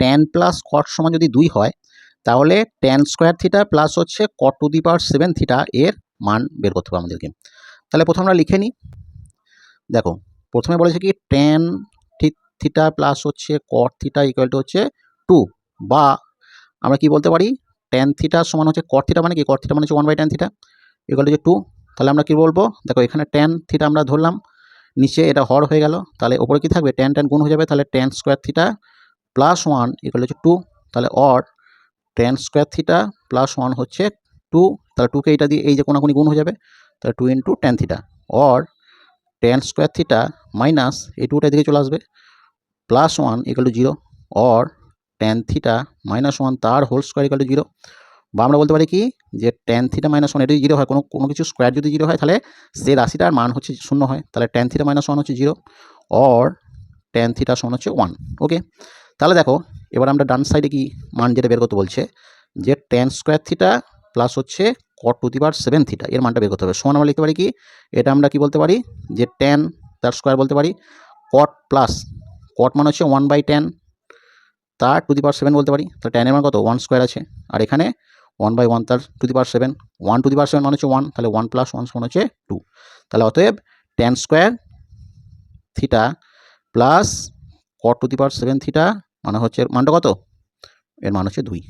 Tan plus cot সমান যদি 2 হয় তাহলে ট্যান স্কোয়ার থিটা প্লাস হচ্ছে cot to the power 7 theta এর মান বের করতে হবে আমাদেরকে। তাহলে প্রথমে আমরা লিখে নিই। দেখো প্রথমে বলেছে কি ট্যান থিটা প্লাস হচ্ছে কট থিটা ইকুয়াল টু হচ্ছে 2, বা আমরা কি বলতে পারি ট্যান থিটা সমান হচ্ছে কট থিটা, মানে কি কট থিটা মানে হচ্ছে 1/tan থিটা ইকুয়াল টু হচ্ছে 2। তাহলে আমরা কি বলবো, দেখো এখানে ট্যান থিটা আমরা ধরলাম, নিচে এটা হর হয়ে গেল, তাহলে ওপরে কি থাকবে ট্যান ট্যান গুণ হয়ে যাবে, তাহলে tan square theta plus 1 equal হচ্ছে 2। তাহলে or tan square theta plus 1 হচ্ছে 2, তাহলে 2কে এটা দিয়ে এই যে কোনাকুনি গুণ হয়ে যাবে, তাহলে 2 into tan theta, or tan square theta minus এই 2টা দিকে চলে আসবে plus 1 equal to 0, or tan theta minus 1 তার হোল স্কোয়ার ইকুয়াল টু 0। বা আমরা বলতে পারি কি যে ট্যান থিটা মাইনাস 1 এটা যদি 0 হয়, কোনো কিছু স্কোয়ার যদি 0 হয় তাহলে সে রাশিটার মান হচ্ছে 0 হয়, তাহলে ট্যান থিটা মাইনাস 1 হচ্ছে 0, অর ট্যান থিটা সমান হচ্ছে 1। ওকে, তাহলে দেখো এবার আমরা ডান সাইডে কি মান যেটা বের করতে বলছে যে ট্যান স্কোয়ার থিটা প্লাস হচ্ছে cot to the power 7 theta এর মানটা বের করতে হবে। সমান আমরা লিখতে পারি কি, এটা আমরা কি বলতে পারি যে ট্যান তার স্কোয়ার বলতে পারি, কট প্লাস কট মান হচ্ছে 1/tan তার টু দি পাওয়ার 7 বলতে পারি, তো ট্যানের মান কত 1 স্কোয়ার আছে, আর এখানে 1/1 তার to the power 7, 1 to the পাওয়ার 7 মানে হচ্ছে 1, তাহলে 1 প্লাস 1 সমান হচ্ছে 2। তাহলে অতএব tan square theta plus cot to the power 7 theta মানে হচ্ছে মানটা কত, এর মান হচ্ছে 2।